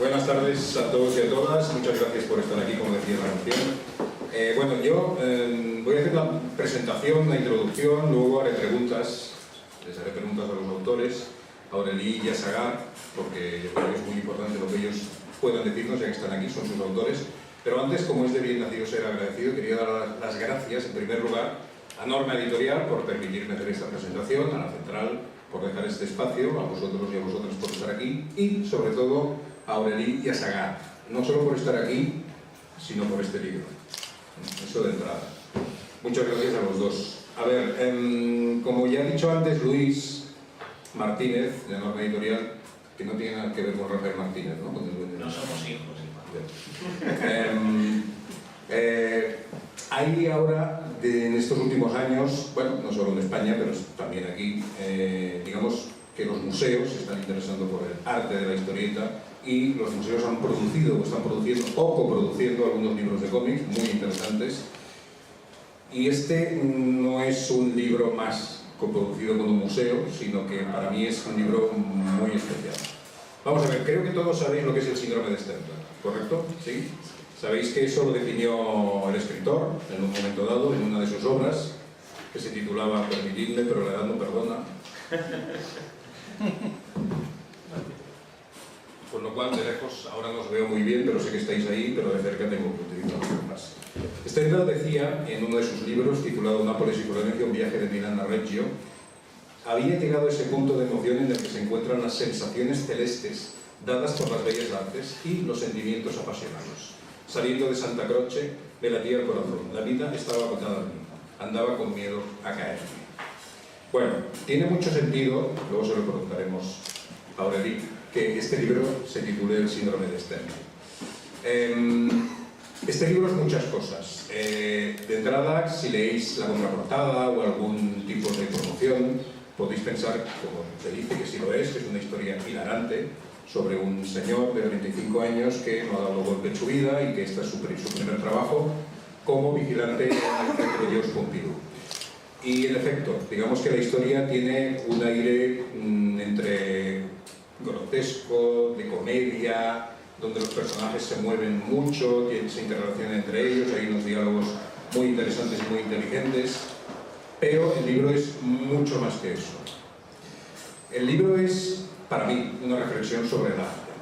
Buenas tardes a todos y a todas. Muchas gracias por estar aquí, como decía la canción. Bueno, yo voy a hacer una presentación, una introducción, luego haré preguntas. Les haré preguntas a los autores, a Aurélie y a Sagard, porque yo creo que es muy importante lo que ellos puedan decirnos, ya que están aquí, son sus autores. Pero antes, como es de bien nacido ser agradecido, quería dar las gracias, en primer lugar, a Norma Editorial por permitirme hacer esta presentación, a la Central por dejar este espacio, a vosotros y a vosotras por estar aquí, y sobre todo a Aurélie y a Sagard, no solo por estar aquí, sino por este libro. Eso de entrada. Muchas gracias a los dos. A ver, como ya ha dicho antes Luis Martínez, de Norma Editorial, que no tiene nada que ver con Rafael Martínez, ¿no? No somos hijos. Hay ahora, en estos últimos años, bueno, no solo en España, pero también aquí, digamos que los museos se están interesando por el arte de la historieta y los museos han producido, o están produciendo, o coproduciendo algunos libros de cómics muy interesantes. Y este no es un libro más coproducido con un museo, sino que para mí es un libro muy especial. Vamos a ver, creo que todos sabéis lo que es el síndrome de Stendhal, ¿correcto? ¿Sí? Sabéis que eso lo definió el escritor en un momento dado, en una de sus obras, que se titulaba Permitidme, pero la edad no perdona. Con lo cual, de lejos, ahora no os veo muy bien, pero sé que estáis ahí, pero de cerca tengo que utilizar más. Stendhal decía, en uno de sus libros, titulado Nápoles y Florencia, un viaje de Milán a Reggio, había llegado a ese punto de emoción en el que se encuentran las sensaciones celestes dadas por las bellas artes y los sentimientos apasionados. Saliendo de Santa Croce, me latía el corazón. La vida estaba agotada en mí. Andaba con miedo a caerme. Bueno, tiene mucho sentido, luego se lo preguntaremos a Aurélie, que este libro se titule El síndrome de Stendhal. Este libro es muchas cosas. De entrada, si leéis la contraportada o algún tipo de promoción, podéis pensar, como se dice, que sí lo es, que es una historia hilarante sobre un señor de 35 años que no ha dado golpe en su vida y que este es su primer trabajo como vigilante en el centro de Georges Pompidou. Y en efecto, digamos que la historia tiene un aire entre grotesco, de comedia, donde los personajes se mueven mucho, se interrelacionan entre ellos, hay unos diálogos muy interesantes y muy inteligentes, pero el libro es mucho más que eso. El libro es, para mí, una reflexión sobre el arte,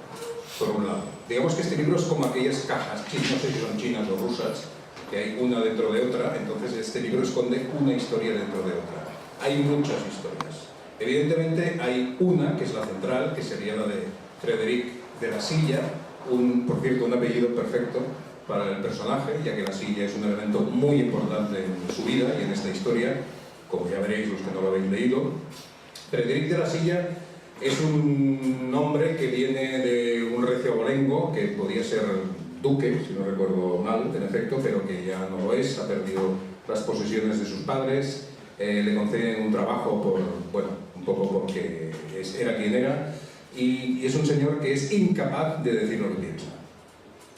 por un lado. Digamos que este libro es como aquellas cajas, no sé si son chinas o rusas, que hay una dentro de otra, entonces este libro esconde una historia dentro de otra. Hay muchas historias. Evidentemente hay una, que es la central, que sería la de Frédéric de la Silla, por cierto, un apellido perfecto para el personaje, ya que la silla es un elemento muy importante en su vida y en esta historia, como ya veréis los que no lo habéis leído. Frédéric de la Silla es un nombre que viene de un recio abolengo, que podía ser duque, si no recuerdo mal, en efecto, pero que ya no lo es, ha perdido las posesiones de sus padres, le conceden un trabajo un poco porque era quien era, y es un señor que es incapaz de decir lo que piensa.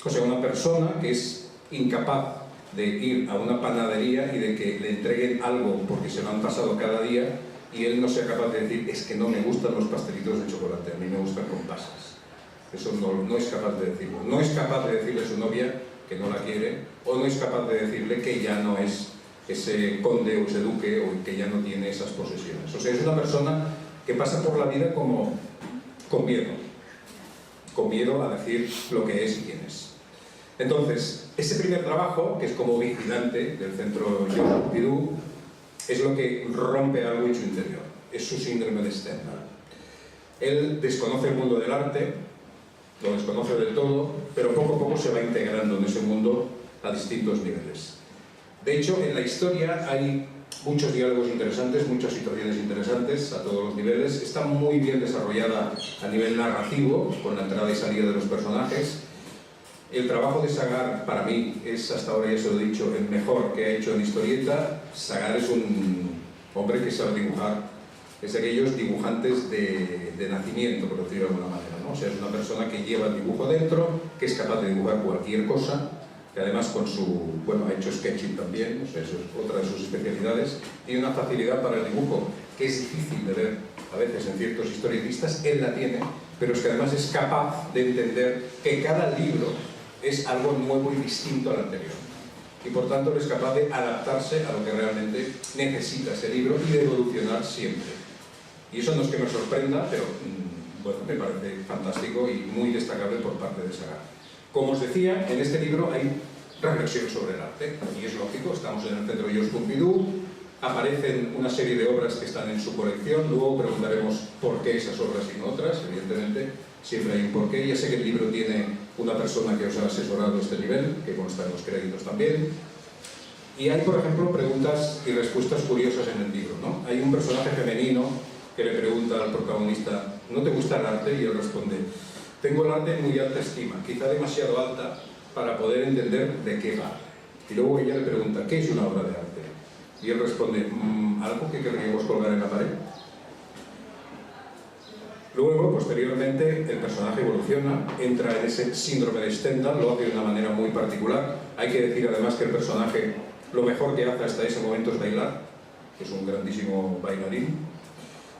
O sea, una persona que es incapaz de ir a una panadería y de que le entreguen algo porque se lo han pasado cada día y él no sea capaz de decir, es que no me gustan los pastelitos de chocolate, a mí me gustan con pasas. Eso no es capaz de decirlo. No es capaz de decirle a su novia que no la quiere, o no es capaz de decirle que ya no es ese conde o ese duque, o que ya no tiene esas posesiones. O sea, es una persona que pasa por la vida como con miedo a decir lo que es y quién es. Entonces, ese primer trabajo, que es como vigilante del centro Georges Pompidou, es lo que rompe algo en su interior. Es su síndrome de Stendhal. Él desconoce el mundo del arte, lo desconoce del todo, pero poco a poco se va integrando en ese mundo a distintos niveles. De hecho, en la historia hay muchos diálogos interesantes, muchas situaciones interesantes a todos los niveles. Está muy bien desarrollada a nivel narrativo, con la entrada y salida de los personajes. El trabajo de Sagard, para mí, es, hasta ahora ya se lo he dicho, el mejor que ha hecho en historieta. Sagard es un hombre que sabe dibujar, es de aquellos dibujantes de nacimiento, por decirlo de alguna manera, ¿no? O sea, es una persona que lleva el dibujo dentro, que es capaz de dibujar cualquier cosa, que además con ha hecho sketching también, o sea, eso es otra de sus especialidades, tiene una facilidad para el dibujo que es difícil de ver a veces en ciertos historietistas, él la tiene, pero es que además es capaz de entender que cada libro es algo nuevo y distinto al anterior. Y por tanto él es capaz de adaptarse a lo que realmente necesita ese libro y de evolucionar siempre. Y eso no es que me sorprenda, pero bueno, me parece fantástico y muy destacable por parte de Sagan. Como os decía, en este libro hay reflexión sobre el arte, y es lógico, estamos en el Centro Georges Pompidou, aparecen una serie de obras que están en su colección, luego preguntaremos por qué esas obras y no otras, evidentemente, siempre hay un porqué. Ya sé que el libro tiene una persona que os ha asesorado este nivel, que consta en los créditos también, y hay, por ejemplo, preguntas y respuestas curiosas en el libro, ¿no? Hay un personaje femenino que le pregunta al protagonista, ¿no te gusta el arte? Y él responde, tengo el arte en muy alta estima, quizá demasiado alta para poder entender de qué va. Y luego ella le pregunta, ¿qué es una obra de arte? Y él responde, ¿algo que querríamos colgar en la pared? Luego, posteriormente, el personaje evoluciona, entra en ese síndrome de Stendhal, lo hace de una manera muy particular. Hay que decir además que el personaje lo mejor que hace hasta ese momento es bailar, que es un grandísimo bailarín.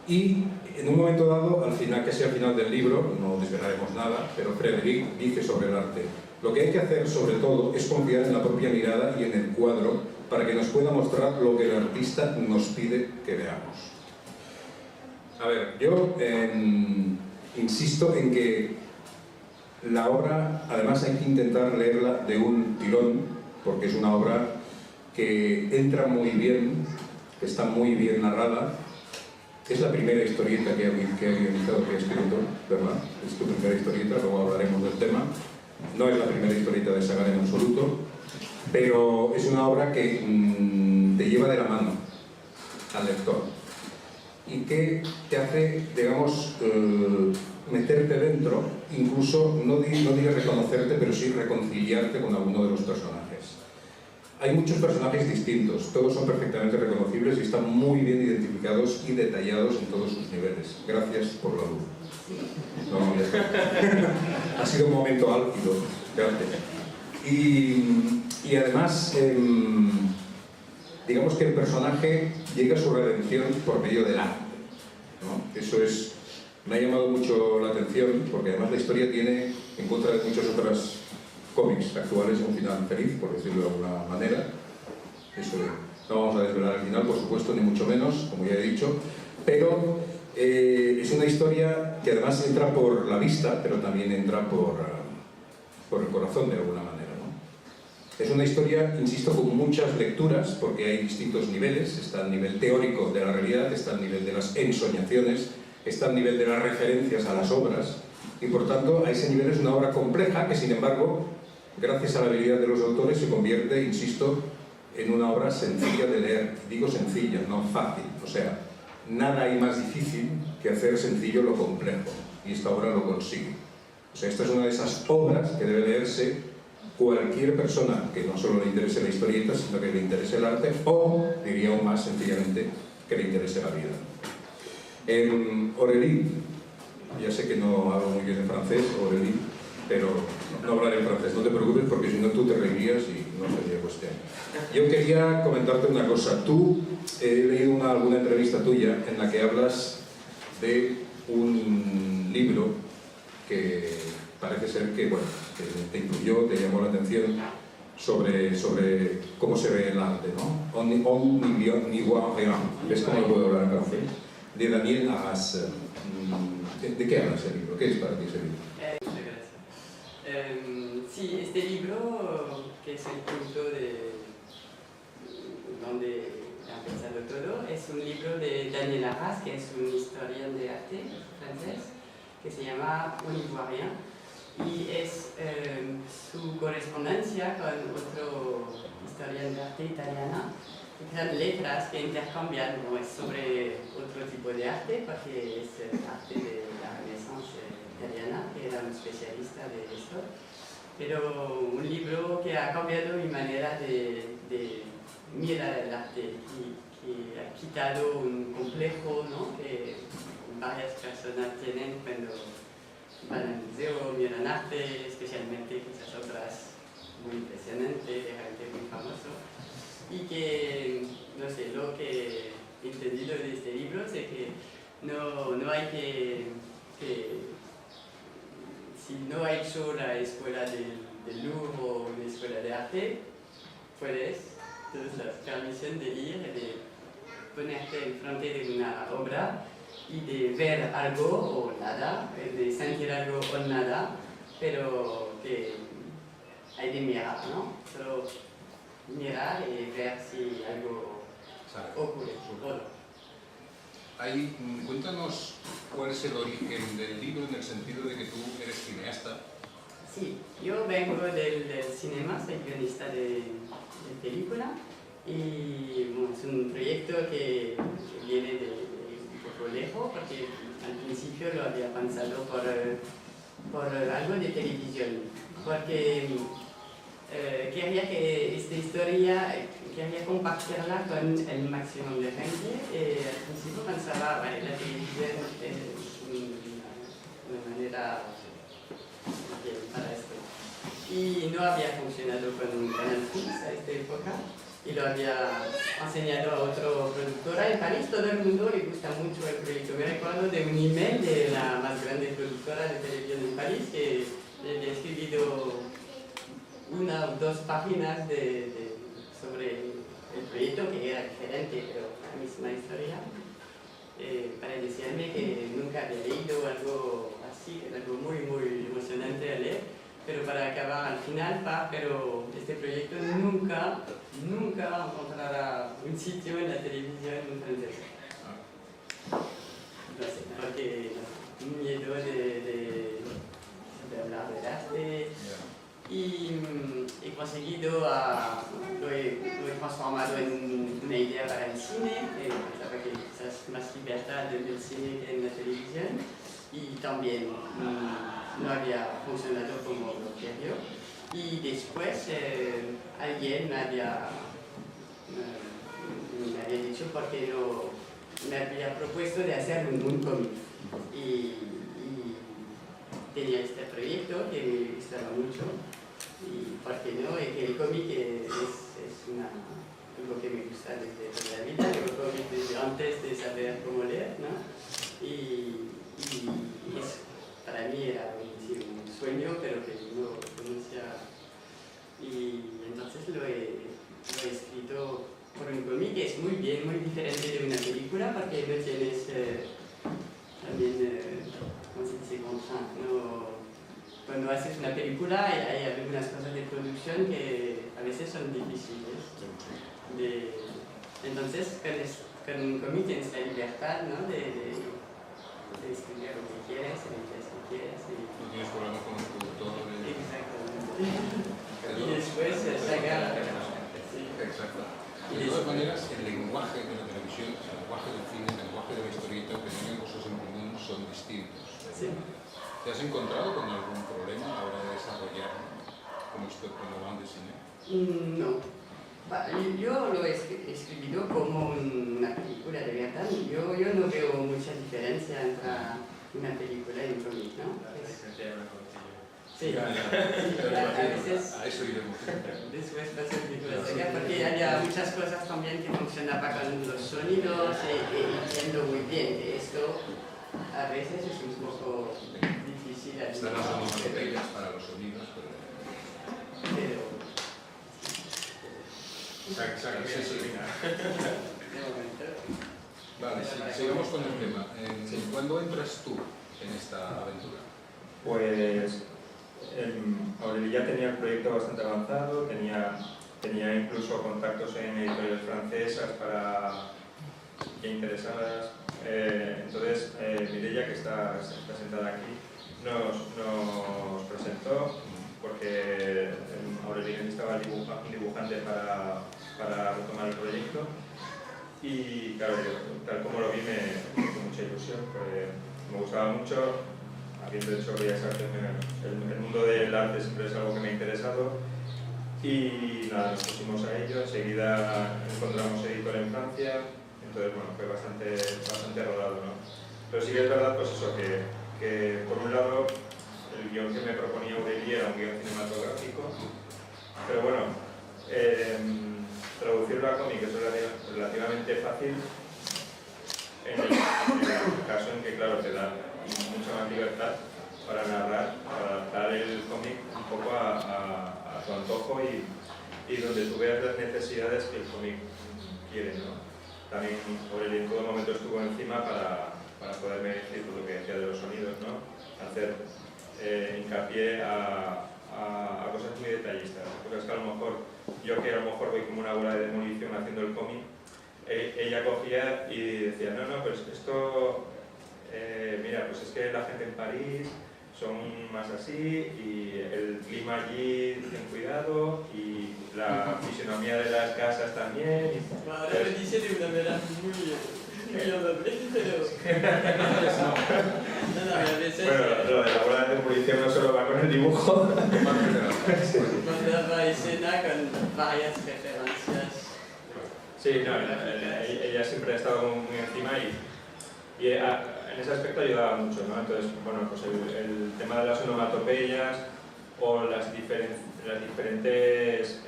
Y en un momento dado, al final, casi al final del libro, no desvelaremos nada, pero Frédéric dice sobre el arte, lo que hay que hacer sobre todo es confiar en la propia mirada y en el cuadro para que nos pueda mostrar lo que el artista nos pide que veamos. A ver, yo insisto en que la obra, además hay que intentar leerla de un tirón, porque es una obra que entra muy bien, que está muy bien narrada. Es la primera historieta que he guionizado, que he escrito, ¿verdad? Es tu primera historieta, luego hablaremos del tema. No es la primera historieta de Sagan en absoluto, pero es una obra que te lleva de la mano al lector y que te hace, digamos, meterte dentro, incluso, no diría reconocerte, pero sí reconciliarte con alguno de los personajes. Hay muchos personajes distintos, todos son perfectamente reconocibles y están muy bien identificados y detallados en todos sus niveles. Gracias por la luz. No, ya está. Ha sido un momento álgido. Gracias. Y además, digamos que el personaje llega a su redención por medio del arte, ¿no? Eso me ha llamado mucho la atención, porque además la historia tiene, en contra de muchas otras cómics actuales, un final feliz, por decirlo de alguna manera. Eso no vamos a desvelar el final, por supuesto, ni mucho menos, como ya he dicho, pero es una historia que además entra por la vista, pero también entra por el corazón de alguna manera, ¿no? Es una historia, insisto, con muchas lecturas, porque hay distintos niveles. Está el nivel teórico de la realidad, está el nivel de las ensoñaciones, está el nivel de las referencias a las obras, y por tanto a ese nivel es una obra compleja que, sin embargo, gracias a la habilidad de los autores, se convierte, insisto, en una obra sencilla de leer. Digo sencilla, no fácil. O sea, nada hay más difícil que hacer sencillo lo complejo, y esta obra lo consigue. O sea, esta es una de esas obras que debe leerse cualquier persona que no solo le interese la historieta, sino que le interese el arte, o, diría aún más sencillamente, que le interese la vida. Aurélie, ya sé que no hablo muy bien en francés, Aurélie, pero no hablaré en francés, no te preocupes, porque si no tú te reirías y no sería cuestión. Yo quería comentarte una cosa. Tú, he leído alguna entrevista tuya en la que hablas de un libro que parece ser que, bueno, que te influyó, te llamó la atención sobre cómo se ve el arte, ¿no? On n'y voit rien. ¿Ves cómo lo puedo hablar en francés? De Daniel Arras. ¿De qué habla ese libro? ¿Qué es para ti ese libro? Sí, este libro, que es el punto de donde ha empezado todo, es un libro de Daniel Arras, que es un historiador de arte francés, que se llama On n'y voit rien, y es su correspondencia con otro historiador de arte italiana, que son letras que intercambian, no es sobre otro tipo de arte, porque es el arte de la Renaissance italiana, que era un especialista de esto, pero un libro que ha cambiado mi manera de mirar el arte y que ha quitado un complejo, ¿no?, que varias personas tienen cuando van al museo, miran arte, especialmente quizás obras muy impresionantes de gente muy famoso, y que, no sé, lo que entendido de este libro es que no hay que si no ha hecho la escuela del Louvre o una escuela de arte, puedes tener la permisión de ir, de ponerte enfrente de una obra y de ver algo o nada, de sentir algo o nada, pero que hay de mirar, ¿no? Solo mirar y ver si algo ocurre o no. Cuéntanos cuál es el origen del libro en el sentido de que tú eres cineasta. Sí, yo vengo del cinema, soy guionista de película y bueno, es un proyecto que viene de un poco lejos porque al principio lo había pensado por algo de televisión, porque quería que esta historia quería compartirla con el máximo de gente. Al principio pensaba, vale, la televisión es una manera para esto. Y no había funcionado con Canal Plus a esta época y lo había enseñado a otro productora en París. Todo el mundo le gusta mucho el proyecto. Me recuerdo de un email de la más grande productora de televisión en París que le había escrito una o dos páginas sobre el proyecto, que era diferente, pero la misma historia, para decirme que nunca había leído algo así, algo muy, muy emocionante a leer, pero para acabar al final, pero este proyecto nunca encontrará un sitio en la televisión francesa. No sé, porque un miedo de hablar del arte. Y he conseguido, lo he transformado en una idea para el cine, pensaba que quizás más libertad en el cine que en la televisión, y también no había funcionado como lo quería. Y después alguien me había dicho porque me había propuesto de hacer un cómic. Y tenía este proyecto que me gustaba mucho. Y por qué no, el cómic es algo que me gusta desde toda la vida, el cómic desde antes de saber cómo leer, ¿no? Y eso para mí era un sueño, pero que no conocía. Y entonces lo he escrito por un cómic que es muy diferente de una película, porque no tienes también, ¿cómo se dice? Cuando haces una película hay algunas cosas de producción que a veces son difíciles. Entonces, con un cómic tienes la libertad, ¿no? de escribir lo que quieres, el inglés que quieres. No tienes problemas con el productor. Exactamente. Y después sacar... Sí. Exacto. De todas maneras, el lenguaje de la televisión, el lenguaje del cine, el lenguaje de la historieta, que tienen cosas en común, son distintos. Sí. ¿Te has encontrado con algún problema a la hora de desarrollar como van de cine? No. Yo lo he escrito como una película de verdad. Yo no veo mucha diferencia entre una película y un cómic, ¿no? Sí, a veces. A eso iremos. Después pasa películas acá, porque había muchas cosas también que funcionaban con los sonidos y entiendo muy bien que esto a veces es un poco difícil. Están las onomatopeyas para los sonidos, pero Vale, sigamos con el tema. ¿Cuándo entras tú en esta aventura? Pues Aurélie ya tenía el proyecto bastante avanzado, tenía incluso contactos en editoriales francesas para que interesadas. Entonces, Mireia, que está sentada aquí, nos presentó porque Aurélie necesitaba un dibujante para retomar el proyecto. Y claro, tal como lo vi me hizo mucha ilusión, porque me gustaba mucho, habiendo hecho Bellas Artes, el mundo del arte siempre es algo que me ha interesado. Y nada, nos pusimos a ello, enseguida encontramos editor en Francia, entonces bueno, fue bastante rodado, ¿no? Pero sí que es verdad, pues eso, que por un lado el guión que me proponía Aurélie era un guión cinematográfico, pero bueno, traducirlo a cómic es relativamente fácil, mucha más libertad para narrar, para adaptar el cómic un poco a tu antojo y donde tú veas las necesidades que el cómic quiere, ¿no? También Aureli en todo momento estuvo encima para poderme decir lo que decía de los sonidos, ¿no? Hacer hincapié a cosas muy detallistas, cosas que a lo mejor yo, que a lo mejor voy como una bola de demolición haciendo el cómic, ella cogía y decía, no, pues esto, mira, pues es que la gente en París son más así, y el clima allí, ten cuidado, y la fisionomía de las casas también. Ahora lo dice de una manera muy amable, pero... No, a veces... Bueno, lo de la bola de demolición no solo va con el dibujo. Mandaba escena con varias referencias. Sí, no, ella siempre ha estado muy encima y en ese aspecto ayudaba mucho, ¿no? Entonces, bueno, pues el tema de las onomatopeyas o las diferentes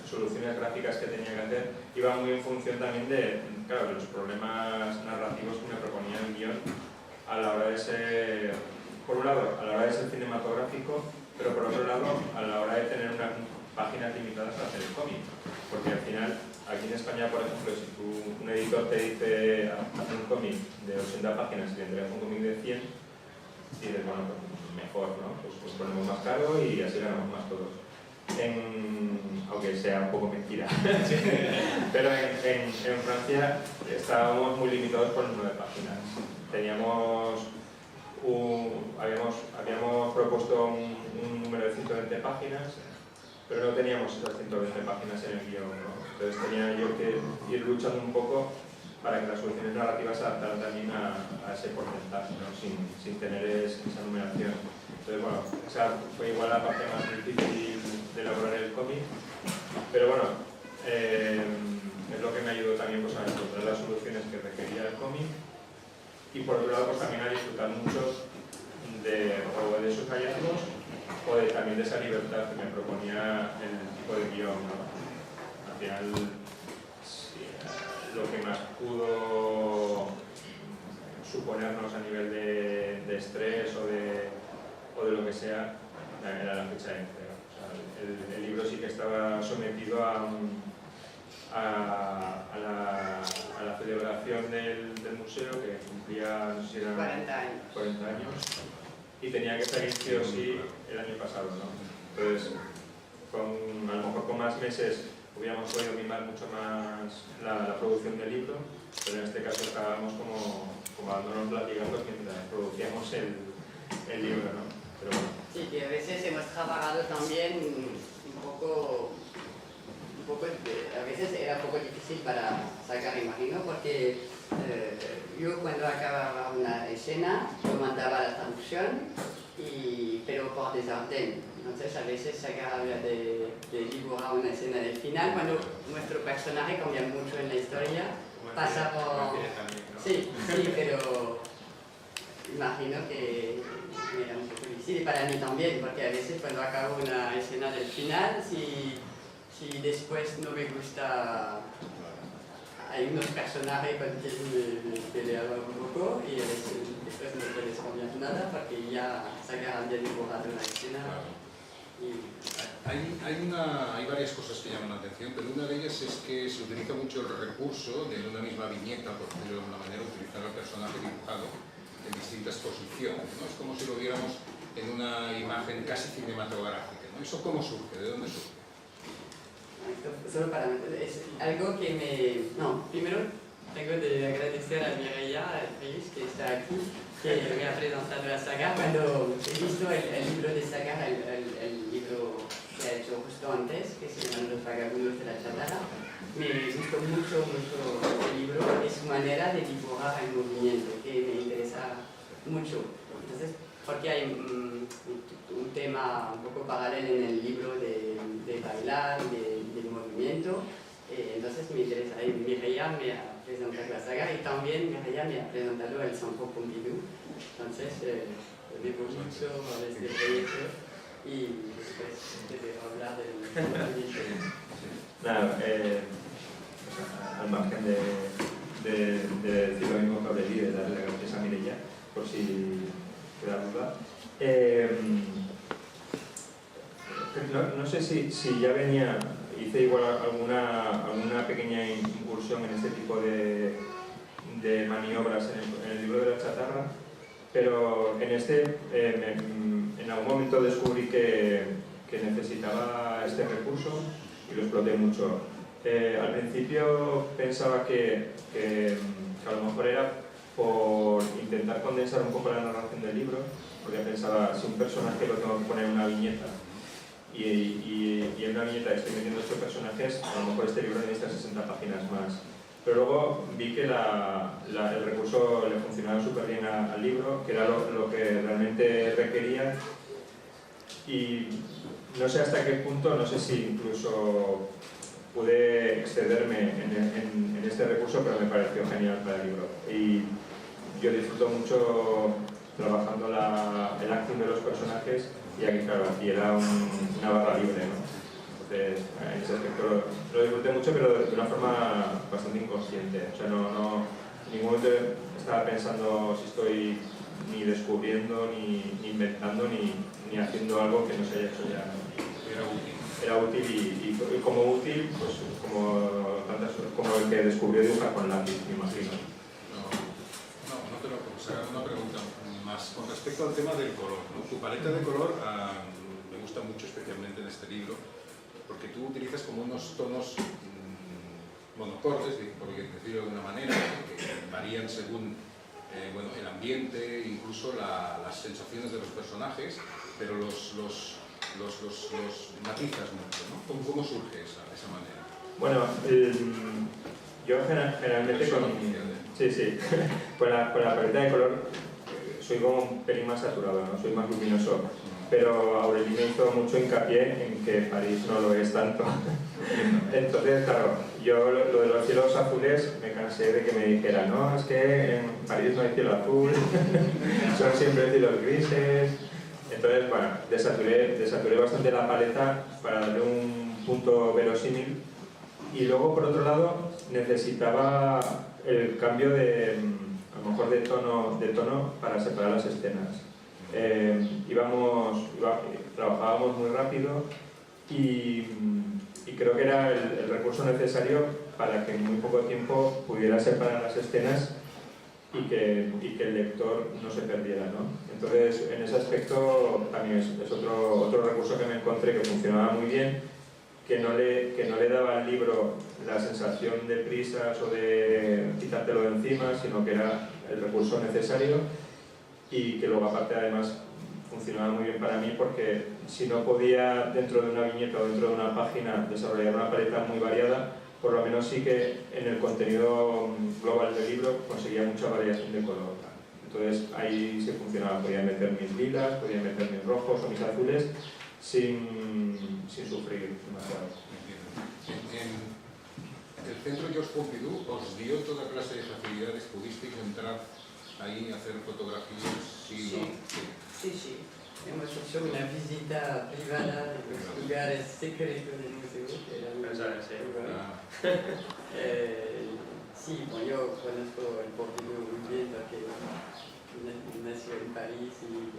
soluciones gráficas que tenía que hacer iba muy en función también de, claro, de los problemas narrativos que me proponía el guión a la hora de ser, por un lado, a la hora de ser cinematográfico, pero por otro lado, a la hora de tener unas páginas limitadas para hacer el cómic. Porque al final, aquí en España, por ejemplo, si un editor te dice hacer un cómic de 80 páginas y le entregas un cómic de 100, dices, bueno, pues mejor, ¿no? Pues ponemos más caro y así ganamos más todos. Aunque sea un poco mentira. Pero en Francia estábamos muy limitados por el número de páginas. Habíamos propuesto un número de 120 páginas, pero no teníamos esas 120 páginas en el guión, ¿no? Entonces tenía yo que ir luchando un poco para que las soluciones narrativas se adaptaran también a ese porcentaje, ¿no? sin tener esa numeración. Entonces, bueno, esa fue igual la parte más difícil de elaborar el cómic, pero bueno, es lo que me ayudó también, pues, a encontrar las soluciones que requería el cómic, y por otro lado, pues, también a disfrutar mucho de sus hallazgos o también de esa libertad que me proponía el tipo de guión, ¿no? Al final, sí, lo que más pudo suponernos a nivel de estrés o de lo que sea era la fecha de entrega. O sea, el libro sí que estaba sometido a la celebración del museo, que cumplía, no sé si eran 40 años, y tenía que salir sí o sí el año pasado, ¿no? Entonces, a lo mejor con más meses hubiéramos podido mimar mucho más la producción del libro, pero en este caso estábamos como dándonos latigazos mientras producíamos el libro, ¿no? Pero bueno. Sí, que a veces hemos trabajado también un poco, a veces era un poco difícil para sacar, imagino, porque yo cuando acababa una escena, yo mandaba la traducción, pero por desorden. Entonces a veces sacar de dibujar una escena del final, cuando nuestro personaje cambia mucho en la historia, pasa por... Sí, pero imagino que era un poco difícil, y para mí también, porque a veces cuando acabo una escena del final, si después no me gusta, hay unos personajes con quien me peleaba un poco y a veces después no puedes cambiar nada porque ya sacaron de dibujado la escena. Hay varias cosas que llaman la atención, pero una de ellas es que se utiliza mucho el recurso de una misma viñeta, por decirlo de alguna manera, utilizar al personaje dibujado en distintas posiciones, ¿no? Es como si lo viéramos en una imagen casi cinematográfica, ¿no? ¿Eso cómo surge? ¿De dónde surge? Solo para mí, es algo que primero tengo de agradecer a Mireia, a actriz que está aquí, que me ha presentado la saga. Cuando he visto el libro de saga, el libro que ha hecho justo antes, que se llama Los vagabundos de la chatarra, me gustó mucho el libro y su manera de dibujar el movimiento, que me interesa mucho. Entonces, porque hay un tema un poco paralelo en el libro de bailar, del movimiento, entonces me interesa. Y Mireia me ha presentado la saga y también Mireia me ha presentado el Centro Pompidou. Entonces, me gusta mucho este proyecto y después de hablar del proyecto. Nada, al margen de decir lo mismo que Aureli, de darle las gracias gracias a Mireia, por si queda duda. No sé si ya venía, hice igual alguna pequeña incursión en este tipo de maniobras en el libro de la chatarra, pero en este en algún momento descubrí que necesitaba este recurso y lo exploté mucho. Al principio pensaba que a lo mejor era por intentar condensar un poco la narración del libro, porque pensaba, si un personaje lo tengo que poner en una viñeta y en una viñeta estoy metiendo 8 personajes, a lo mejor este libro necesita 60 páginas más. Pero luego vi que el recurso le funcionaba súper bien al libro, que era lo que realmente requería, y no sé hasta qué punto, no sé si incluso pude excederme en este recurso, pero me pareció genial para el libro. Y yo disfruto mucho trabajando el acting de los personajes, y aquí, claro, aquí era una barra libre, ¿no? Entonces, en ese aspecto lo disfruté mucho, pero de una forma bastante inconsciente. O sea, no en ningún momento estaba pensando si estoy ni descubriendo, ni inventando, ni haciendo algo que no se haya hecho ya. Era útil y como útil, pues como el que descubrió dibujar con lápiz, me imagino. No te lo puedo hacer una pregunta más con respecto al tema del color, ¿no? Tu paleta de color me gusta mucho, especialmente en este libro, porque tú utilizas como unos tonos monocordes, por decirlo de una manera, que varían según el ambiente, incluso las sensaciones de los personajes, pero los matizas mucho, ¿no? ¿Cómo surge esa manera? Bueno, yo generalmente con la paleta de color soy como un pelín más saturado, ¿no? Soy más luminoso, pero Aureli me hizo mucho hincapié en que París no lo es tanto. Entonces, claro, yo lo de los cielos azules me cansé de que me dijeran, no, es que en París no hay cielo azul, son siempre cielos grises. Entonces, bueno, desaturé bastante la paleta para darle un punto verosímil, y luego, por otro lado, necesitaba el cambio a lo mejor de tono para separar las escenas. Trabajábamos muy rápido y creo que era el recurso necesario para que en muy poco tiempo pudiera separar las escenas y que el lector no se perdiera, ¿no? Entonces, en ese aspecto también es otro recurso que me encontré que funcionaba muy bien, que no le daba al libro la sensación de prisas o de quitártelo de encima, sino que era el recurso necesario, y que luego aparte además funcionaba muy bien para mí, porque si no podía dentro de una viñeta o dentro de una página desarrollar una paleta muy variada, por lo menos sí que en el contenido global del libro conseguía mucha variación de color. Entonces ahí sí funcionaba, podía meter mis lilas, podía meter mis rojos o mis azules sin sufrir demasiado. El Centro Georges Pompidou os dio toda clase de facilidades, pudisteis entrar ahí a hacer fotografías. Sí. Hemos hecho una visita privada de los lugares secretos del museo, que era muy sí, bueno, yo conozco el Pompidou muy bien porque nació en París y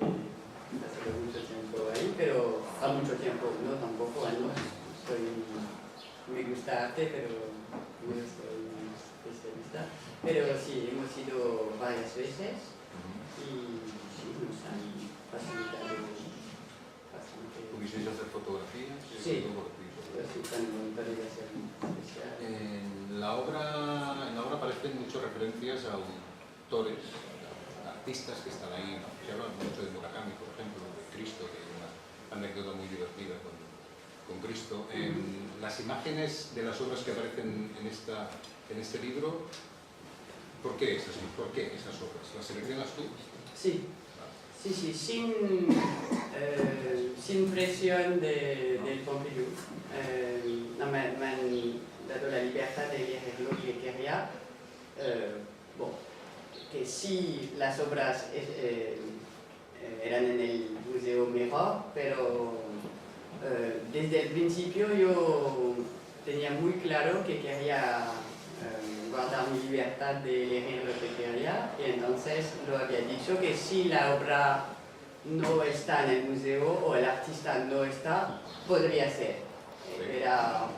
pasé mucho tiempo ahí, pero a mucho tiempo, no tampoco años. Me gusta arte, pero no soy especialista. Pero sí, hemos ido varias veces y sí, nos han facilitado bastante. ¿Pudisteis hacer fotografías? Sí, también podría ser especial. En la obra aparecen muchas referencias a autores, a artistas que están ahí. Se habla mucho de Murakami, por ejemplo, de Cristo, que hay una anécdota muy divertida con Cristo. Las imágenes de las obras que aparecen en este libro, ¿por qué es así? ¿Por qué esas obras? ¿Las seleccionas tú? Sí, sin presión del Pompidou. Me han dado la libertad de elegir lo que quería. Que sí, las obras eran en el Museo Miró, pero desde el principio yo tenía muy claro que quería guardar dar mi libertad de elegir lo que quería, y entonces lo había dicho que si la obra no está en el museo o el artista no está, podría ser. Era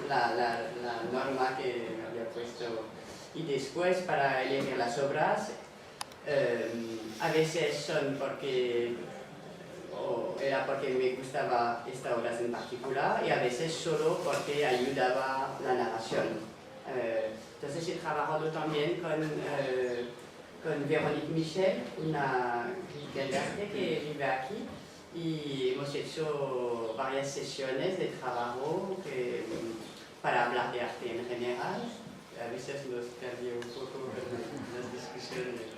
la norma que me había puesto. Y después, para elegir las obras, a veces son porque era porque me gustaba esta obra en particular, y a veces solo porque ayudaba la narración. Entonces he trabajado también con Véronique Michel, una crítica de arte que vive aquí, y hemos hecho varias sesiones de trabajo para hablar de arte en general. A veces nos perdí un poco en las discusiones.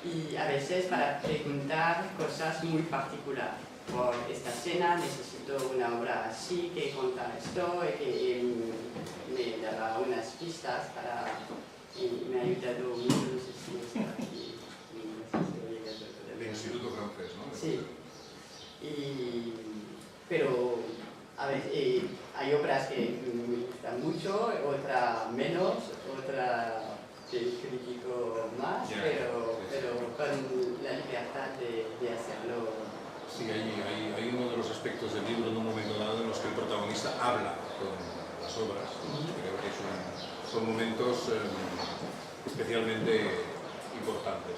Y a veces para preguntar cosas muy particulares. Por esta escena necesito una obra así, que cuenta esto, y que me daba unas pistas para... Y me ha ayudado mucho, no sé si está aquí. El Instituto Francés, ¿no? Sí. Pero a veces hay obras que me gustan mucho, otra menos, otra que critico más, pero con la libertad de hacerlo. Sí, hay uno de los aspectos del libro en un momento dado en los que el protagonista habla con las obras. Creo que son momentos especialmente importantes.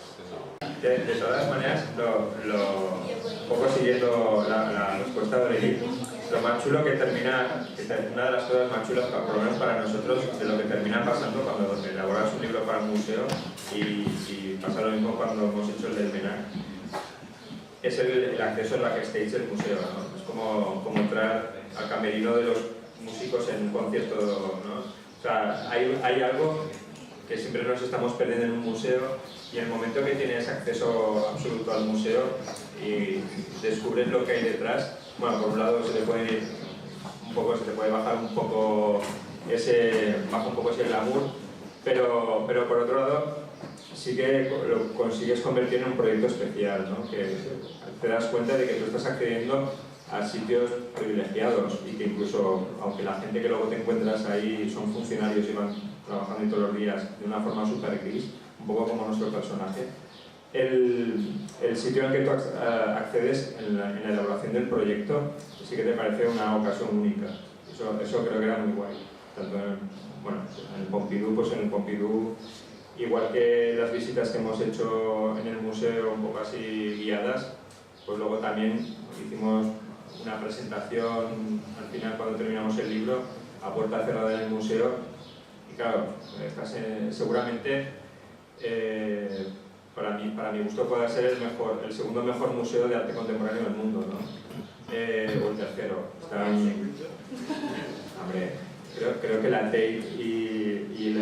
De todas maneras, un poco siguiendo la respuesta de Aurélie, lo más chulo que termina, una de las cosas más chulas, por lo menos para nosotros, de lo que termina pasando cuando elaboras un libro para un museo, y pasa lo mismo cuando hemos hecho el del MENAC, es el acceso al backstage del museo, ¿no? Es como entrar al camerino de los músicos en un concierto, ¿no? O sea, hay algo que siempre nos estamos perdiendo en un museo, y en el momento que tienes acceso absoluto al museo y descubres lo que hay detrás, bueno, por un lado se te puede bajar un poco ese glamour, pero por otro lado sí que lo consigues convertir en un proyecto especial, ¿no? Que te das cuenta de que tú estás accediendo a sitios privilegiados, y que incluso, aunque la gente que luego te encuentras ahí son funcionarios y van trabajando todos los días de una forma súper gris, un poco como nuestro personaje, el sitio en el que tú accedes en la elaboración del proyecto sí que te parece una ocasión única. Eso creo que era muy guay. Tanto en el Pompidou, pues en el Pompidou, igual que las visitas que hemos hecho en el museo un poco así guiadas, pues luego también hicimos una presentación al final cuando terminamos el libro a puerta cerrada en el museo, y claro, seguramente para mi gusto puede ser el segundo mejor museo de arte contemporáneo del mundo, ¿no? O el tercero. Hombre, creo que la Tate y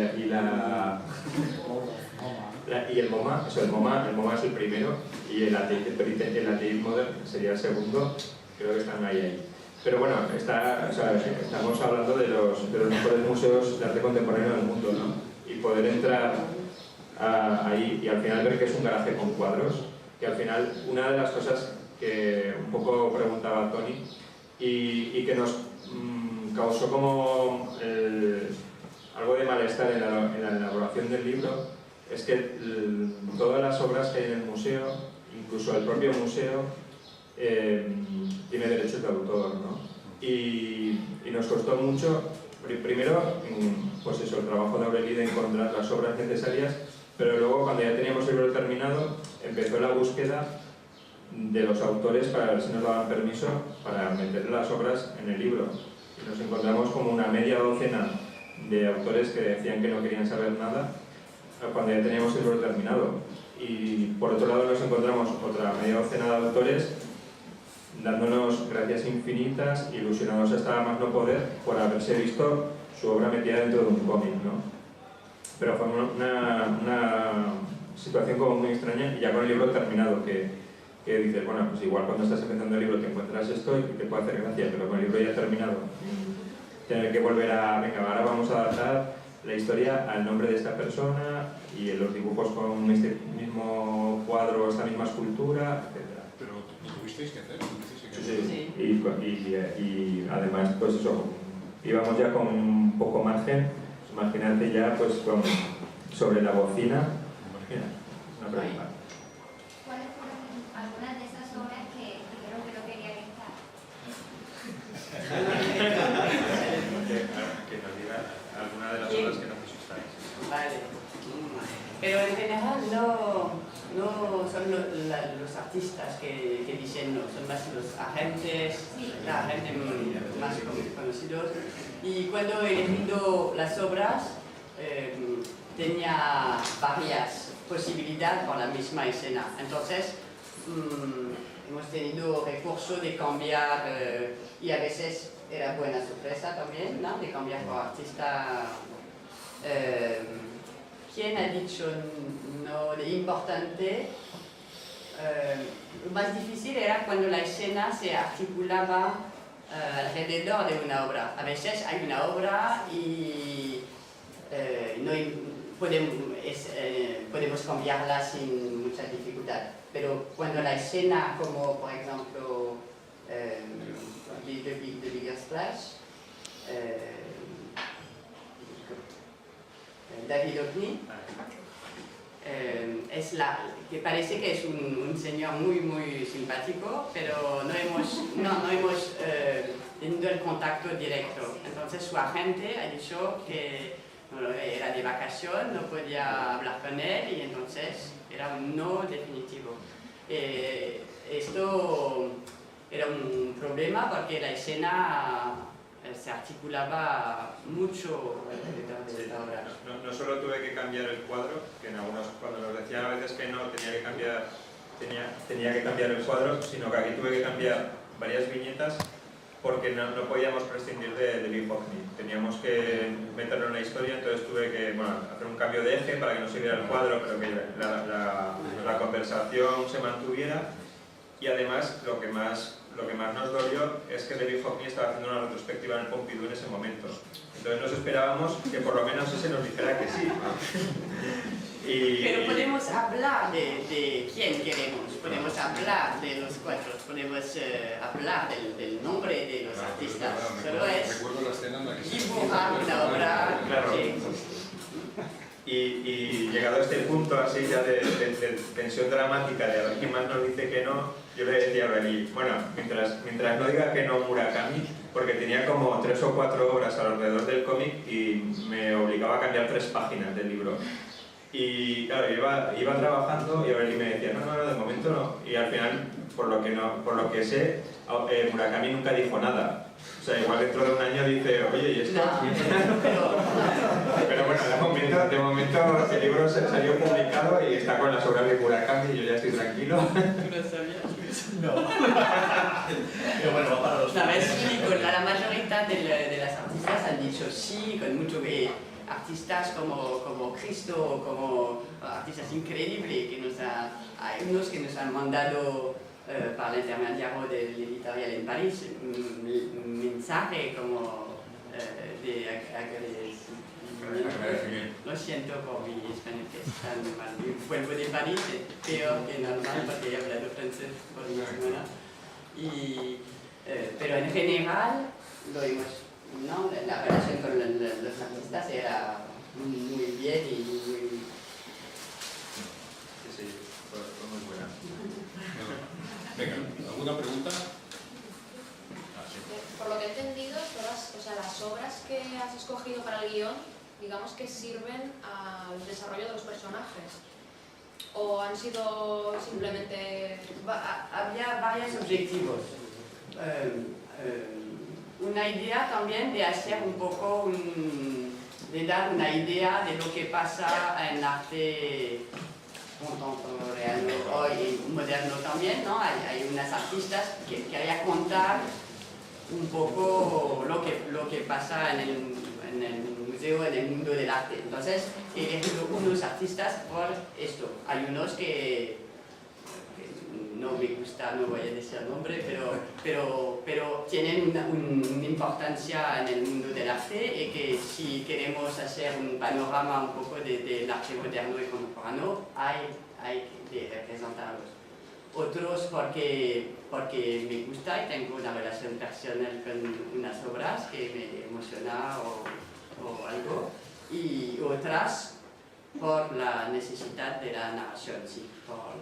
el MoMA, el MoMA es el primero, y el Tate Modern sería el segundo. Creo que están ahí. Pero bueno, estamos hablando de los mejores museos de arte contemporáneo del mundo, ¿no? Y poder entrar ahí y al final ver que es un garaje con cuadros, que al final una de las cosas que un poco preguntaba Tony y que nos causó como algo de malestar en la elaboración del libro, es que todas las obras que hay en el museo, incluso el propio museo, tiene derechos de autor, ¿no? Y nos costó mucho, primero, pues eso, el trabajo de Aurélie de encontrar las obras necesarias, pero luego cuando ya teníamos el libro terminado, empezó la búsqueda de los autores para ver si nos daban permiso para meter las obras en el libro. Y nos encontramos como una media docena de autores que decían que no querían saber nada cuando ya teníamos el libro terminado. Y por otro lado nos encontramos otra media docena de autores dándonos gracias infinitas, ilusionados hasta más no poder por haberse visto su obra metida dentro de un cómic, ¿no? Pero fue una situación como muy extraña, y ya con el libro terminado, que dices, bueno, pues igual cuando estás empezando el libro te encuentras esto y te puede hacer gracia, pero con el libro ya terminado, tener que volver venga, ahora vamos a adaptar la historia al nombre de esta persona, y los dibujos con este mismo cuadro, esta misma escultura, etc. Pero tuvisteis que hacer. Sí. Y además, pues eso, íbamos ya con un poco margen. Imagínate ya pues con sobre la bocina. Mira, una pregunta. ¿Cuáles fueron algunas de esas obras que dijeron que no querían estar? Que nos diga alguna de las obras que no gustáis. Vale. Pero en general no son los artistas que dicen no, son más los agentes, la gente más conocidos. Y cuando he elegido las obras, tenía varias posibilidades por la misma escena. Entonces, hemos tenido recurso de cambiar, y a veces era buena sorpresa también, ¿no? De cambiar por artista. ¿Quién ha dicho no? Lo importante, lo más difícil era cuando la escena se articulaba alrededor de una obra. A veces hay una obra y no podemos cambiarla sin mucha dificultad. Pero cuando la escena, como por ejemplo The Bigger Splash, David Hockney, que parece que es un señor muy simpático, pero no hemos tenido el contacto directo. Entonces su agente ha dicho que era de vacación, no podía hablar con él y entonces era un no definitivo. Esto era un problema porque la escena se articulaba mucho alrededor de esta obra. No solo tuve que cambiar el cuadro, que en algunos, cuando nos decían a veces que no, tenía que cambiar el cuadro, sino que aquí tuve que cambiar varias viñetas porque no podíamos prescindir de David Hockney. Teníamos que meterlo en la historia, entonces tuve que hacer un cambio de eje para que no se viera el cuadro, pero que la conversación se mantuviera. Y además, lo que más nos dolió es que David Hockney estaba haciendo una retrospectiva en el Pompidou en ese momento. Entonces nos esperábamos que por lo menos ese nos dijera que sí. Pero podemos hablar de quién queremos, podemos hablar de los cuatro, podemos hablar del nombre de los artistas. Solo es Recuerdo la escena en la que dibujar una obra. Claro. Sí. Y llegado a este punto así ya de tensión dramática, de a ver quién más nos dice que no, yo le decía a Aureli, bueno, mientras no diga que no Murakami, porque tenía como 3 o 4 obras alrededor del cómic y me obligaba a cambiar 3 páginas del libro. Y claro, iba trabajando y Aureli me decía, no, de momento no. Y al final, por lo que sé, Murakami nunca dijo nada. O sea, igual dentro de un año dice, oye, ¿y esto? No, Pero bueno, de momento el libro salió publicado y está con las obras de Murakami y yo ya estoy tranquilo. ¿Tú lo sabías? No. Pero bueno, va para los... No, sí, con la mayoría de las artistas han dicho sí, con mucho artistas como Cristo, como artistas increíbles, hay unos que nos han mandado para el intermediario del editorial en París un mensaje como de agradecimiento. Lo siento por mi español que es tan mal. Vuelvo de París, es peor que normal porque he hablado francés por una semana. Pero en general lo hemos, ¿no? La relación con los artistas era muy bien y muy... Sí, fue muy buena. Venga, ¿alguna pregunta? Por lo que he entendido, las obras que has escogido para el guión, digamos que sirven al desarrollo de los personajes. ¿O han sido simplemente...? Había varios objetivos. Una idea también de hacer un poco, de dar una idea de lo que pasa en arte contemporáneo hoy y moderno también, ¿no? Hay unas artistas que querían contar un poco lo que pasa en el museo, en el mundo del arte. Entonces, he elegido unos artistas por esto. Hay unos que no me gusta, no voy a decir el nombre, pero tienen una importancia en el mundo del arte y que si queremos hacer un panorama un poco del arte moderno y contemporáneo, hay que representarlos. Otros porque me gusta y tengo una relación personal con unas obras que me emociona o algo, y otras por la necesidad de la narración, sí, por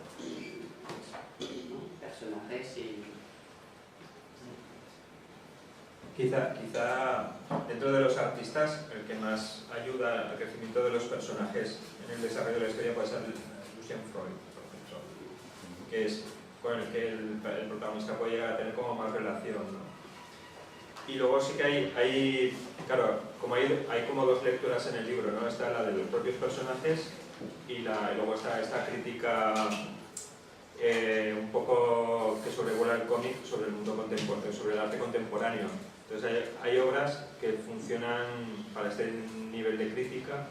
personajes y... Quizá dentro de los artistas el que más ayuda al crecimiento de los personajes en el desarrollo de la historia puede ser Lucian Freud, por ejemplo, que es con el que el protagonista puede llegar a tener como más relación, ¿no? Y luego sí que hay claro, como hay como dos lecturas en el libro, ¿no? Está la de los propios personajes y luego está esta crítica un poco que sobrevuela el cómic sobre el mundo contemporáneo, sobre el arte contemporáneo. Entonces hay obras que funcionan para este nivel de crítica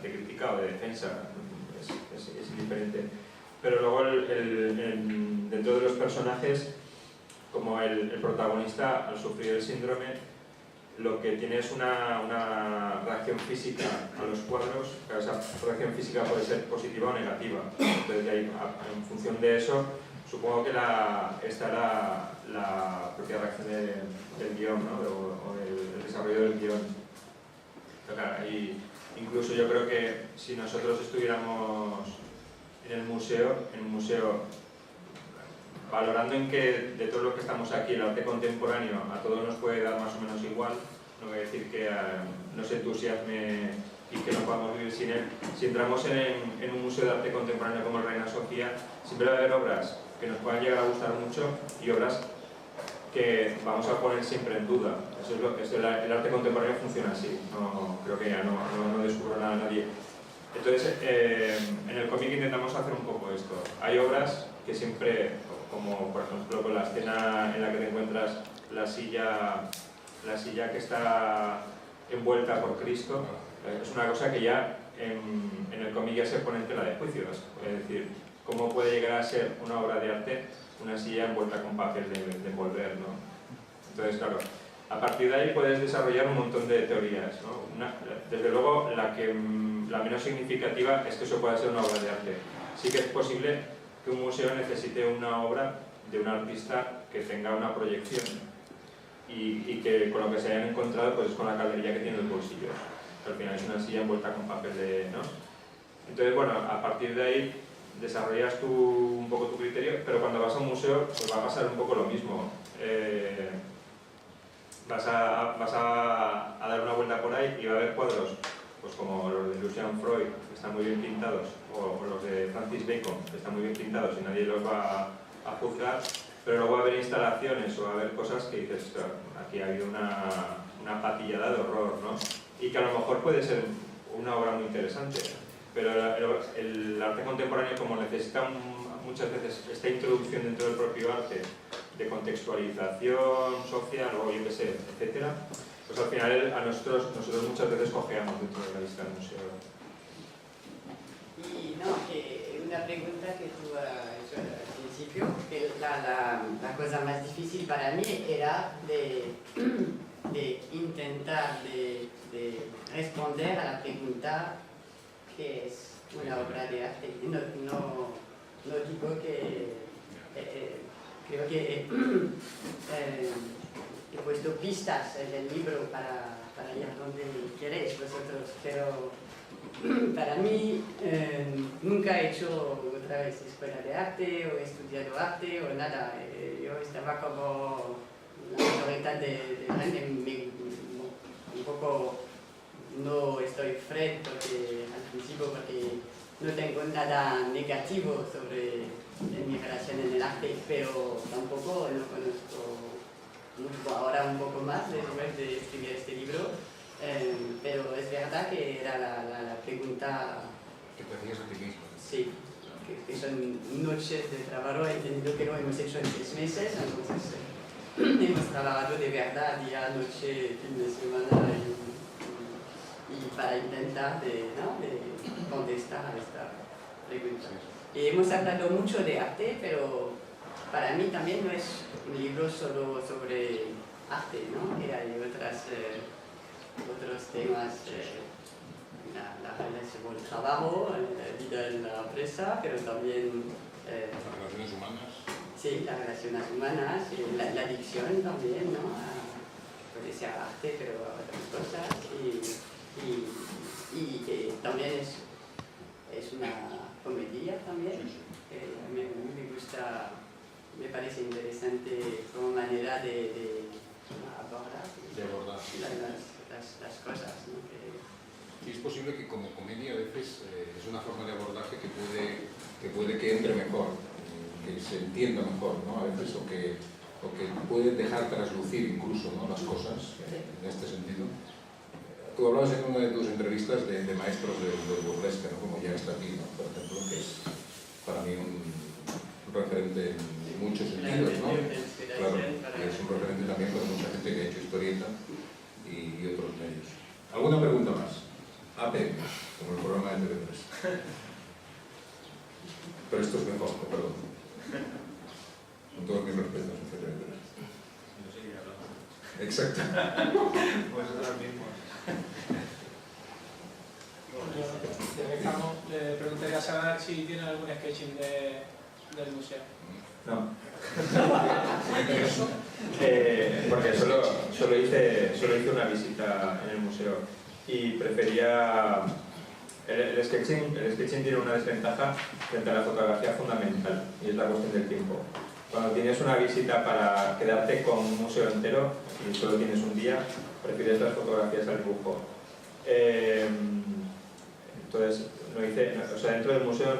o de defensa, es indiferente. Pero luego dentro de los personajes, como el protagonista al sufrir el síndrome, lo que tiene es una reacción física a los cuadros, pero esa reacción física puede ser positiva o negativa. Entonces ahí, en función de eso, supongo que está la propia reacción del guión, ¿no? o el desarrollo del guión. Pero claro, incluso yo creo que si nosotros estuviéramos en un museo, valorando en que de todo lo que estamos aquí, el arte contemporáneo a todos nos puede dar más o menos igual, no voy a decir que nos entusiasme y que no podamos vivir sin él. Si entramos en un museo de arte contemporáneo como el Reina Sofía, siempre va a haber obras que nos puedan llegar a gustar mucho y obras que vamos a poner siempre en duda. Eso es lo que el arte contemporáneo funciona así. No, creo que ya no descubro nada a nadie. Entonces, en el cómic intentamos hacer un poco esto. Hay obras que siempre, como por ejemplo con la escena en la que te encuentras la silla que está envuelta por Cristo, es una cosa que ya en el cómic ya se pone en tela de juicio. Es decir, ¿cómo puede llegar a ser una obra de arte una silla envuelta con papel de envolver, ¿no? Entonces, claro, a partir de ahí puedes desarrollar un montón de teorías, ¿no? Desde luego, la menos significativa es que eso pueda ser una obra de arte. Sí que es posible que un museo necesite una obra de un artista que tenga una proyección y que con lo que se hayan encontrado pues es con la caldería que tiene en los bolsillos. Al final es una silla envuelta con papel ¿no? Entonces, bueno, a partir de ahí desarrollas un poco tu criterio, pero cuando vas a un museo pues va a pasar un poco lo mismo. Vas a dar una vuelta por ahí y va a haber cuadros pues como los de Lucian Freud, que están muy bien pintados, o los de Francis Bacon, que están muy bien pintados y nadie los va a juzgar, pero luego va a haber instalaciones o va a haber cosas que dices, aquí ha habido una patillada de horror, ¿no? Y que a lo mejor puede ser una obra muy interesante, pero el arte contemporáneo, como necesita muchas veces esta introducción dentro del propio arte de contextualización social o yo qué sé, etcétera, pues al final nosotros muchas veces cojeamos dentro de la lista del museo. Y no, que una pregunta que tú has hecho al principio, que la cosa más difícil para mí era de intentar de responder a la pregunta que es una obra de arte. No digo que creo que he puesto pistas en el libro para ir donde queréis vosotros, pero para mí nunca he hecho otra vez escuela de arte o he estudiado arte o nada. Yo estaba como la mayoría de gente, un poco no estoy frente al principio porque no tengo nada negativo sobre mi relación en el arte, pero tampoco lo conozco mucho, ahora un poco más después de escribir este libro, pero es verdad que era la pregunta... ¿Qué te hacías a ti mismo? Sí, que son noches de trabajo, he entendido que lo hemos hecho en 6 meses, entonces hemos trabajado de verdad día, noche, fin de semana y para intentar de contestar a esta pregunta. Y hemos hablado mucho de arte, pero para mí también no es un libro solo sobre arte, ¿no? Hay otros temas, la relación con el trabajo, la vida en la empresa, pero también... las relaciones humanas. Sí, las relaciones humanas, la adicción también, ¿no? Puede ser arte, pero otras cosas. Y que también es es una comedia también. Me gusta, me parece interesante como manera de abordar las cosas, ¿no? Y es posible que como comedia a veces es una forma de abordaje que puede que entre mejor, que se entienda mejor, ¿no? A veces, o que puede dejar traslucir incluso, ¿no?, las cosas en este sentido. Tú hablabas en una de tus entrevistas de maestros del burlesque, ¿no?, como Jacques Tati, ¿no?, por ejemplo, que es para mí un referente en muchos sentidos, ¿no? Claro, y es un referente también para mucha gente que ha hecho historieta y otros medios. ¿Alguna pregunta más? AP, como el programa de TV3. Pero esto es mejor, perdón. Con todos mis respetos, TV3. No seguiré hablando. Exacto. Pues ahora mismo. Le preguntaría a Sara si tiene algún sketching del museo. No. Porque solo hice una visita en el museo y prefería... El sketching tiene una desventaja frente a la fotografía fundamental, y es la cuestión del tiempo. Cuando tienes una visita para quedarte con un museo entero y solo tienes un día, prefieres las fotografías al dibujo. Entonces, dentro del museo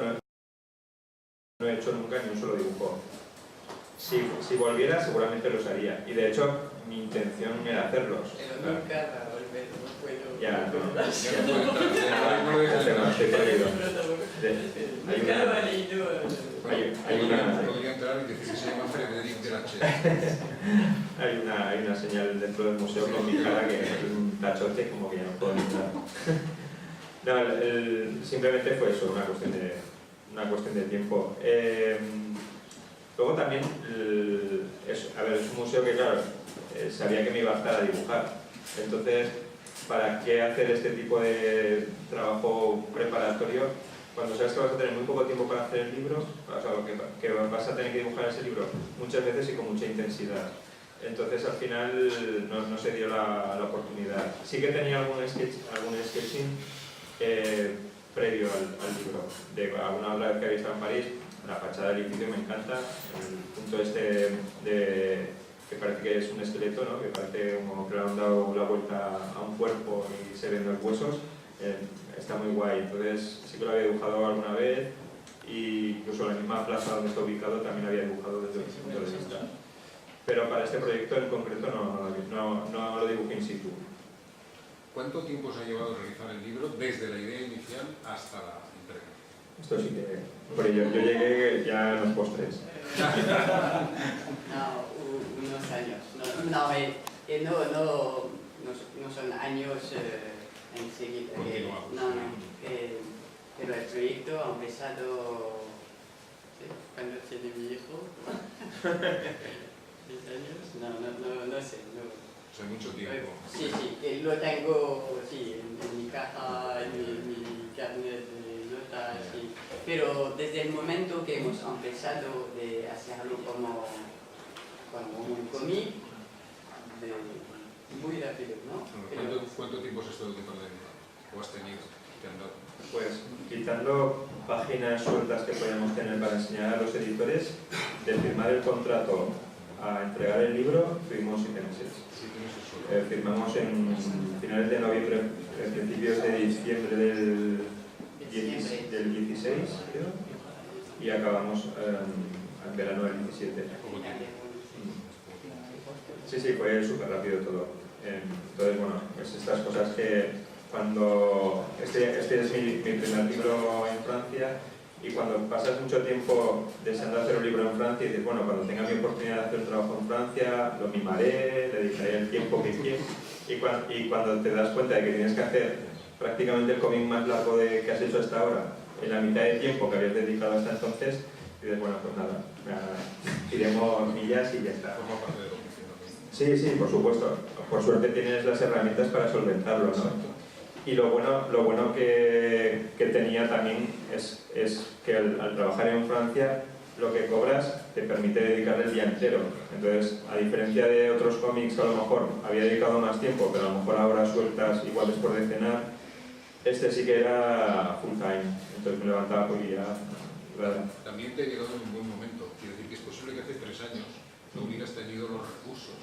no he hecho nunca ni un solo dibujo. Si volviera, seguramente los haría. Y de hecho, mi intención era hacerlos. Pero nunca va a volver, no puedo. Ya, No estoy perdido. podría entrar y decir que se llama Frederic de la Che. Hay una señal dentro del museo con mi cara que es un tachote, como que ya no puedo entrar. No, simplemente fue eso, una cuestión de tiempo. Luego también, es un museo que, claro, sabía que me iba a estar a dibujar. Entonces, ¿para qué hacer este tipo de trabajo preparatorio cuando sabes que vas a tener muy poco tiempo para hacer el libro? O sea, que vas a tener que dibujar ese libro muchas veces y con mucha intensidad. Entonces, al final, no se dio la oportunidad. Sí que tenía algún sketching previo al libro, de alguna obra que había estado en París. La fachada del edificio me encanta, el punto este que parece que es un esqueleto, ¿no?, que parece como que le han dado la vuelta a un cuerpo y se ven los huesos, está muy guay. Entonces sí que lo había dibujado alguna vez, y incluso la misma plaza donde está ubicado también había dibujado desde ese punto de vista. Pero para este proyecto en concreto no lo dibujé in situ. ¿Cuánto tiempo se ha llevado a realizar el libro desde la idea inicial hasta la entrega? Esto sí que... Porque yo llegué ya en los postres. No, unos años. No son años enseguida. Pero el proyecto ha empezado cuando tiene mi hijo. 10 años. No sé. Hace mucho tiempo. Sí, lo tengo en mi caja, en mi carnet de notas, sí. Pero desde el momento que hemos empezado de hacerlo como un cómic, muy rápido, ¿no? ¿Cuánto tiempo has estado perdiendo? ¿O has tenido? ¿Te han dado? Pues quitando páginas sueltas que podíamos tener para enseñar a los editores, de firmar el contrato a entregar el libro, tuvimos 7 meses. Firmamos en finales de noviembre, principios de diciembre del 16, creo, y acabamos en verano del 17. Sí, fue súper rápido todo. Entonces, bueno, pues estas cosas que cuando... Este es mi primer libro en Francia, y cuando pasas mucho tiempo deseando hacer un libro en Francia y dices, bueno, cuando tenga mi oportunidad de hacer un trabajo en Francia, lo mimaré, le dedicaré el tiempo que quiera, y cuando te das cuenta de que tienes que hacer prácticamente el cómic más largo que has hecho hasta ahora, en la mitad del tiempo que habías dedicado hasta entonces, dices, bueno, pues nada, iremos millas y ya está. Sí, por supuesto. Por suerte tienes las herramientas para solventarlo, ¿no? Y lo bueno que tenía también es que al trabajar en Francia, lo que cobras te permite dedicarle el día entero. Entonces, a diferencia de otros cómics que a lo mejor había dedicado más tiempo, pero a lo mejor ahora sueltas igual después de cenar, este sí que era full time. entonces me levantaba por guía. También te ha llegado en un buen momento. Quiero decir que es posible que hace 3 años no hubieras tenido los recursos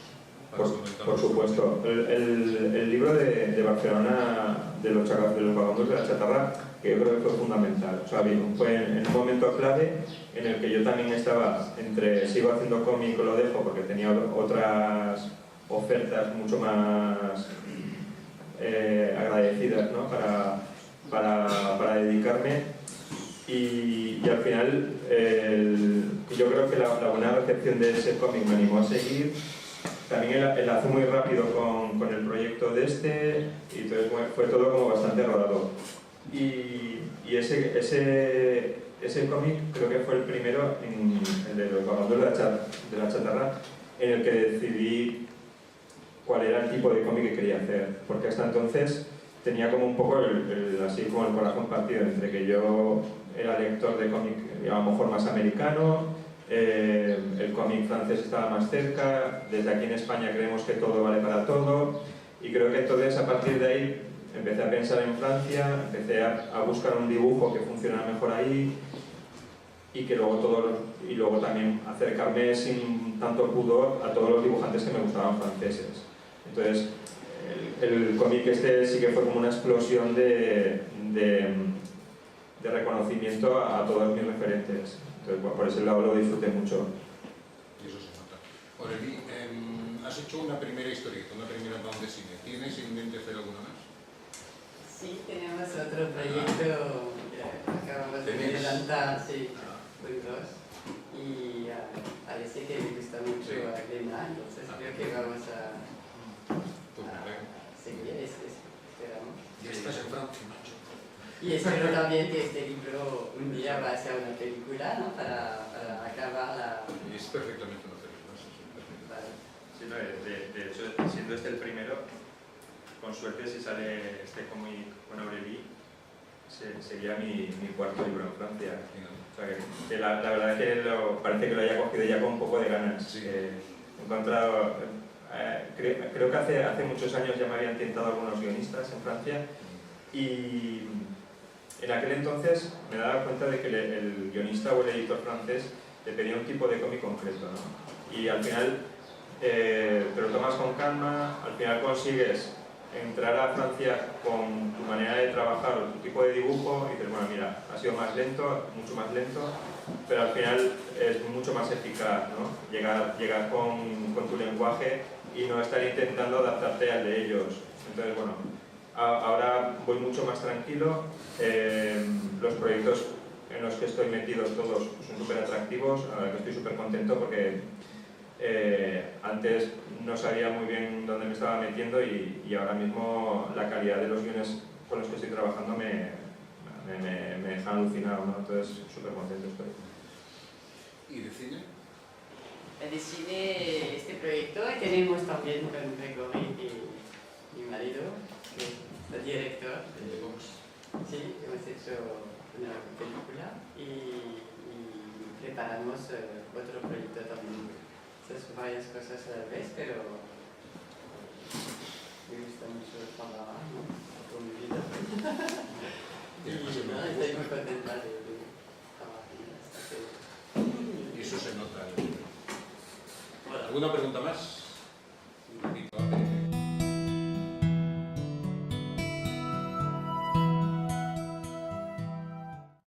para solventar. Por supuesto. El libro de Barcelona, de los vagabundos de la chatarra, que yo creo que fue fundamental. O sea, fue en un momento clave en el que yo también estaba entre sigo haciendo cómic o lo dejo porque tenía otras ofertas mucho más agradecidas, ¿no? para dedicarme. Y al final yo creo que la buena recepción de ese cómic me animó a seguir. También enlazó muy rápido con el proyecto de este, y entonces fue todo como bastante rodado. Y ese cómic creo que fue el primero, el de los vagabundos de la chatarra, en el que decidí cuál era el tipo de cómic que quería hacer. Porque hasta entonces tenía como un poco así como el corazón partido entre que yo era lector de cómic a lo mejor más americano, el cómic francés estaba más cerca, desde aquí en España creemos que todo vale para todo, y creo que entonces a partir de ahí empecé a pensar en Francia, empecé a buscar un dibujo que funciona mejor ahí, y luego también acercarme sin tanto pudor a todos los dibujantes que me gustaban franceses. Entonces el cómic este sí que fue como una explosión de reconocimiento a todos mis referentes. Entonces, bueno, por ese lado lo disfruté mucho. Y eso se nota. Aurélie, has hecho una primera historieta, una primera banda de cine. ¿Tienes en mente hacer alguna más? Sí, tenemos otro proyecto que acabamos de adelantar, sí, juntos. Y parece que le gusta mucho a Glenda, entonces creo que vamos a seguir, esperamos. Ya estás en Francia, macho. Y espero también que este libro un día va a ser una película, ¿no? Para acabar la... Es perfectamente una película, sí, perfectamente. Vale. Sí, no, de hecho, siendo este el primero, con suerte si sale este cómic con Aurélie, sería mi cuarto libro en Francia. O sea que la verdad es que parece que lo haya cogido ya con un poco de ganas. Sí. He encontrado, creo que hace muchos años ya me habían tentado algunos guionistas en Francia, y en aquel entonces me daba cuenta de que el guionista o el editor francés te pedía un tipo de cómic concreto, ¿no? Y al final te lo tomas con calma, al final consigues entrar a Francia con tu manera de trabajar o tu tipo de dibujo y dices, bueno, mira, ha sido más lento, mucho más lento, pero al final es mucho más eficaz, ¿no? Llegar con tu lenguaje y no estar intentando adaptarte al de ellos. Entonces, bueno, ahora voy mucho más tranquilo, los proyectos en los que estoy metidos todos son súper atractivos, ahora que estoy súper contento porque antes no sabía muy bien dónde me estaba metiendo y ahora mismo la calidad de los guiones con los que estoy trabajando me dejan alucinado, ¿no? Entonces súper contento estoy. ¿Y de cine? De cine, este proyecto tenemos también con Gregory y mi marido, que es el director. Sí, hemos hecho una película y preparamos otro proyecto también. Son varias cosas a la vez, pero me gusta mucho trabajar, ¿no? Con mi vida. Y no, estoy muy contenta de trabajar en esta película. Y eso se nota. ¿Alguna pregunta más?